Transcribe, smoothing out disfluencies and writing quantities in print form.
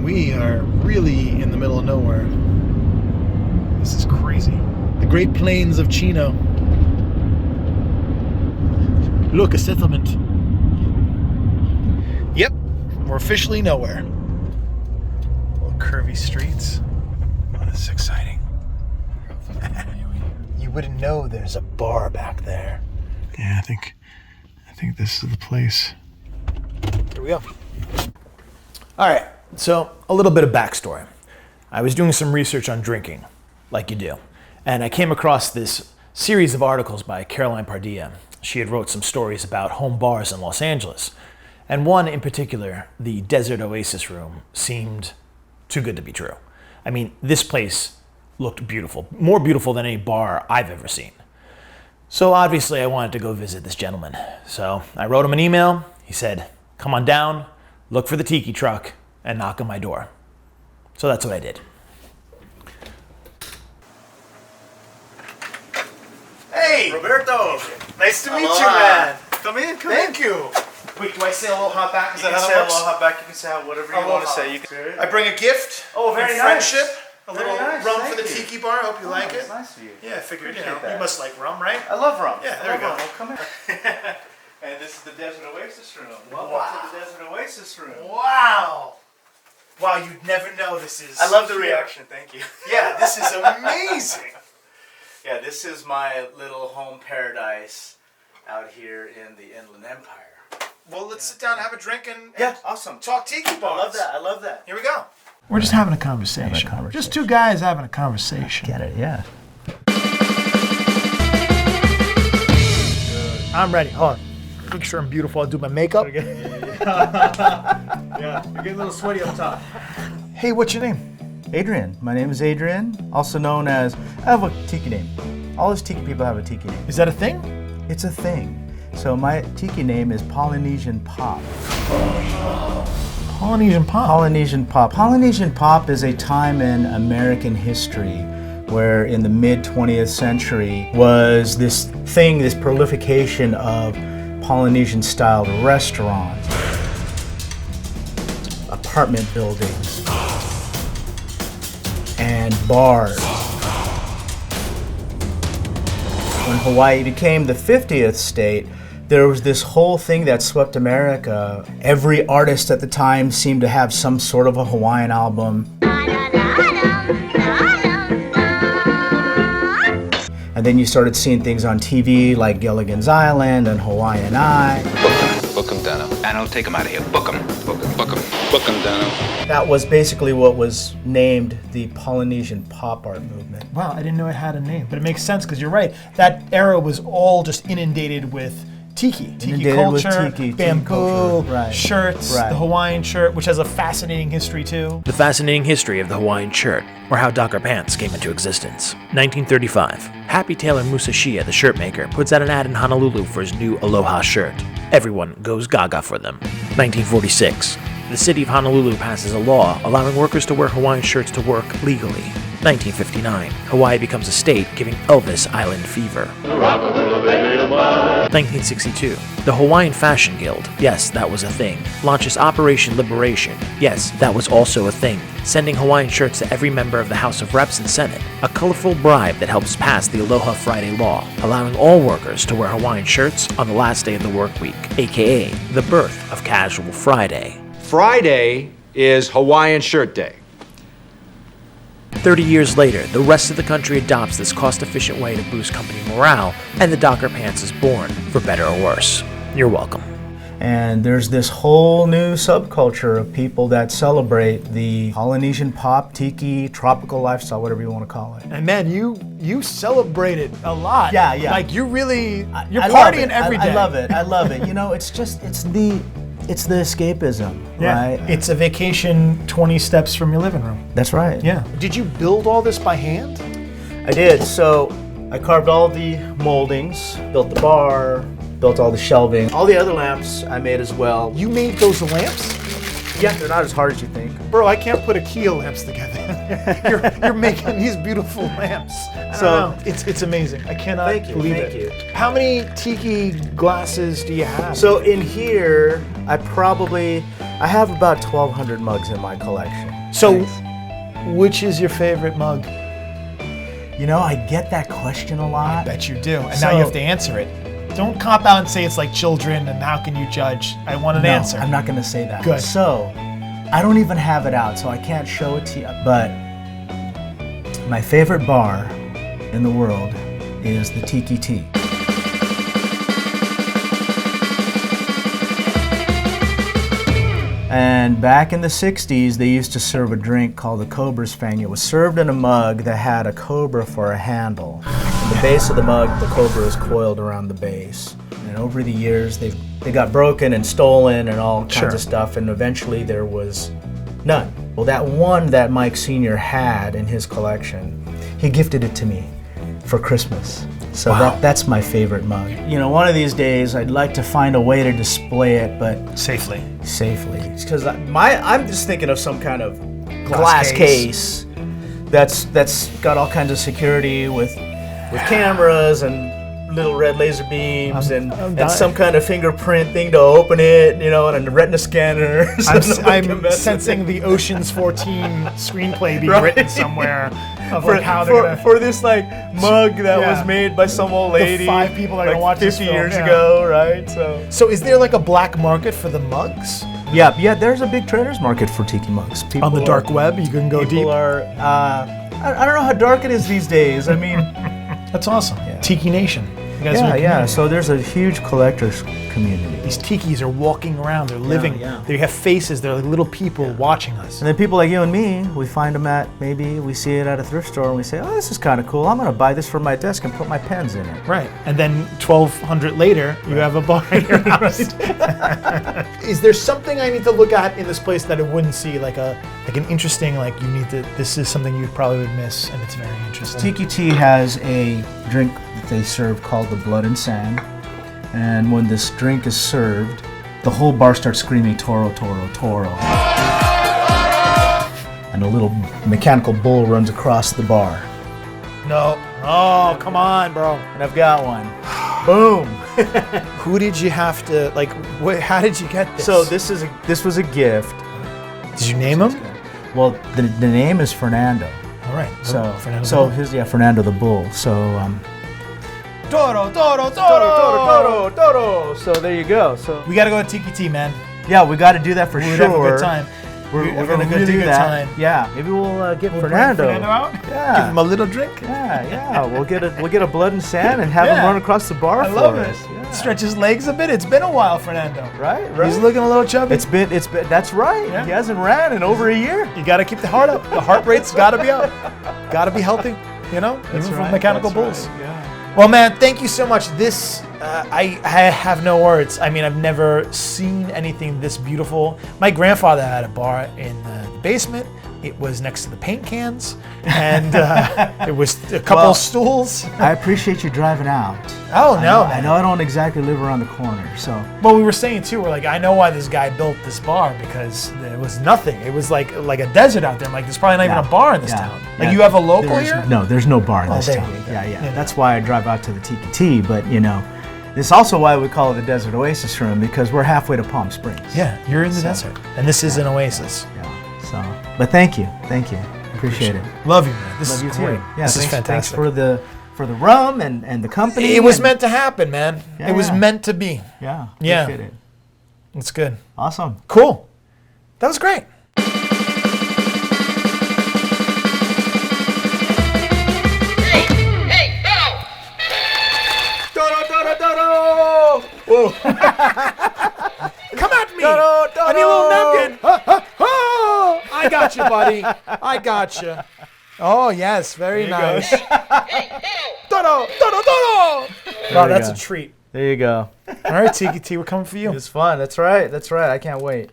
We are really in the middle of nowhere. This is crazy. The Great Plains of Chino. Look, a settlement. Yep, we're officially nowhere. Little curvy streets. Oh, this is exciting. You wouldn't know there's a bar back there. Yeah, I think this is the place. Here we go. All right, so a little bit of backstory. I was doing some research on drinking, like you do, and I came across this series of articles by Caroline Pardilla. She had wrote some stories about home bars in Los Angeles, and one in particular, the Desert Oasis room, seemed too good to be true. I mean, this place looked beautiful, more beautiful than any bar I've ever seen. So obviously I wanted to go visit this gentleman. So I wrote him an email. He said, come on down, look for the Tiki truck, and knock on my door. So that's what I did. Hey! Roberto! Nice to meet you, man. Come in, Thank you. Wait, do I say aloha back? You can say aloha back, you can say whatever you want to say. I bring a gift. Oh, very in nice. friendship. A Very little nice, rum for thank the you. Tiki bar. I hope you like it. Nice of you. Yeah, I figured, you Appreciate that. must like rum, right? I love rum. Yeah, there we go. Rum. Come here. And this is the Desert Oasis room. Welcome to the Desert Oasis room. Wow. Wow, you'd never know this is... I love the reaction, thank you. Yeah, this is amazing. Yeah, this is my little home paradise out here in the Inland Empire. Well, let's sit down, have a drink, and Yeah, awesome. talk Tiki bars. I love that, I love that. Here we go. We're just having a conversation. Just two guys having a conversation. Get it, yeah. I'm ready. Hold on. Make sure I'm beautiful. I'll do my makeup. Yeah, you're getting a little sweaty up top. Hey, what's your name? Adrian. My name is Adrian, also known as, I have a Tiki name. All these Tiki people have a Tiki name. Is that a thing? It's a thing. So my Tiki name is Polynesian Pop. Polynesian Pop. Polynesian Pop. Polynesian Pop is a time in American history where in the mid-20th century was this thing, this proliferation of Polynesian-styled restaurants, apartment buildings, and bars. When Hawaii became the 50th state, there was this whole thing that swept America. Every artist at the time seemed to have some sort of a Hawaiian album. And then you started seeing things on TV like Gilligan's Island and Hawaiian Eye. Book him, Dano. Dano, take him out of here. Book him. Book him. Book him. Book him, Dano. That was basically what was named the Polynesian Pop Art Movement. Wow, I didn't know it had a name, but it makes sense because you're right. That era was all just inundated with Tiki Inundated culture, with Tiki bamboo, culture, right. shirts, Right. the Hawaiian shirt, which has a fascinating history too. The fascinating history of the Hawaiian shirt, or how Docker pants came into existence. 1935, Happy Taylor Musashia, the shirt maker, puts out an ad in Honolulu for his new Aloha shirt. Everyone goes gaga for them. 1946, the city of Honolulu passes a law allowing workers to wear Hawaiian shirts to work legally. 1959, Hawaii becomes a state, giving Elvis island fever. 1962, the Hawaiian Fashion Guild, yes, that was a thing, launches Operation Liberation, yes, that was also a thing, sending Hawaiian shirts to every member of the House of Reps and Senate, a colorful bribe that helps pass the Aloha Friday law, allowing all workers to wear Hawaiian shirts on the last day of the work week, aka the birth of Casual Friday. Friday is Hawaiian Shirt Day. 30 years later, the rest of the country adopts this cost-efficient way to boost company morale, and the Docker Pants is born, for better or worse. You're welcome. And there's this whole new subculture of people that celebrate the Polynesian pop, tiki, tropical lifestyle, whatever you want to call it. And man, you celebrate it a lot. Yeah, yeah. Like you're I love partying it. every day. I love it. I love it. You know, it's the escapism, Yeah, right? it's a vacation 20 steps from your living room. That's right. Yeah. Did you build all this by hand? I did. So I carved all the moldings, built the bar, built all the shelving. All the other lamps I made as well. You made those lamps? Yeah, they're not as hard as you think. Bro, I can't put a key of lamps together. you're making these beautiful lamps. So it's amazing. I cannot believe thank it. you. How many tiki glasses do you have? So in here, I I have about 1,200 mugs in my collection. So, which is your favorite mug? You know, I get that question a lot. I bet you do. And now you have to answer it. Don't cop out and say it's like children and how can you judge? I want an answer. I'm not going to say that. Good. So, I don't even have it out, so I can't show it to you. But my favorite bar in the world is the Tiki. And back in the 60s, they used to serve a drink called the Cobra's Fang. It was served in a mug that had a cobra for a handle. And the base of the mug, the cobra is coiled around the base. And over the years, they got broken and stolen and all kinds of stuff, and eventually there was none. Well, that one that Mike Sr. had in his collection, he gifted it to me for Christmas. So that's my favorite mug. You know, one of these days I'd like to find a way to display it, but Safely. Because I'm just thinking of some kind of glass case that's got all kinds of security with cameras and little red laser beams and some kind of fingerprint thing to open it, you know, and a retina scanner. I'm sensing the Ocean's 14 screenplay being written somewhere of like how they're gonna... for this like mug that was made by some old lady. The 5 people that are like gonna watch 50 this film, years ago, right? So is there like a black market for the mugs? Yeah, there's a big traders market for Tiki mugs. People on the dark web, you can go deep. People are, I don't know how dark it is these days. I mean, that's awesome. Yeah. Tiki Nation. You guys are a yeah. community. So there's a huge collectors community. These tikis are walking around. They're living. They have faces. They're like little people watching us. And then people like you and me, we find them maybe we see it at a thrift store and we say, oh, this is kind of cool. I'm going to buy this for my desk and put my pens in it. Right. And then 1,200 later, you have a bar in your house. Is there something I need to look at in this place that I wouldn't see? Like an interesting, like you need to, this is something you probably would miss and it's very interesting. Tiki Tea has a drink that they serve called the Blood and Sand. And when this drink is served, the whole bar starts screaming, Toro, Toro, Toro. And a little mechanical bull runs across the bar. No. Oh, come on, bro. And I've got one. Boom. Who did you have to, like, how did you get this? So this was a gift. Did you name him? Well, the name is Fernando. All right. So Fernando. Fernando the bull. So Toro. So there you go. So we got to go to Tiki Tea, man. Yeah, we got to do that for sure. We'd have a good time. We're gonna go do that. Yeah, maybe we'll get Fernando. Bring Fernando out. Yeah, give him a little drink. Yeah. We'll get a Blood and Sand and have him run across the bar. I love it. Yeah. Stretch his legs a bit. It's been a while, Fernando. Right. He's looking a little chubby. It's been. That's right. Yeah. He hasn't ran in over a year. You got to keep the heart up. The heart rate's got to be up. Got to be healthy. You know, even from mechanical bulls. Right. Yeah. Well, man, thank you so much. This, I have no words. I mean, I've never seen anything this beautiful. My grandfather had a bar in the basement. It was next to the paint cans, and it was a couple of stools. I appreciate you driving out. Oh, no. I know I don't exactly live around the corner, so. Well, we were saying, too, we're like, I know why this guy built this bar, because there was nothing. It was like a desert out there. I'm like, there's probably not even a bar in this town. Like, you have a local here? No, there's no bar in this town. Yeah. That's why I drive out to the Tiki Tea, but, you know, this is also why we call it the Desert Oasis Room, because we're halfway to Palm Springs. Yeah, you're in the desert, and this is an oasis. Yeah, so, but thank you. Appreciate it. Love you, man. This is you great. Too. Yeah, this is fantastic. Thanks for the rum and the company. It was meant to happen, man. Yeah, it was meant to be. Yeah. Appreciate it. It's good. Awesome. Cool. That was great. Whoa. Come at me! I need a little napkin! I got you, buddy. I got you. Oh, yes. Very nice. Wow, that's a treat. There you go. All right, Tiki Tea, we're coming for you. It's fun. That's right. I can't wait.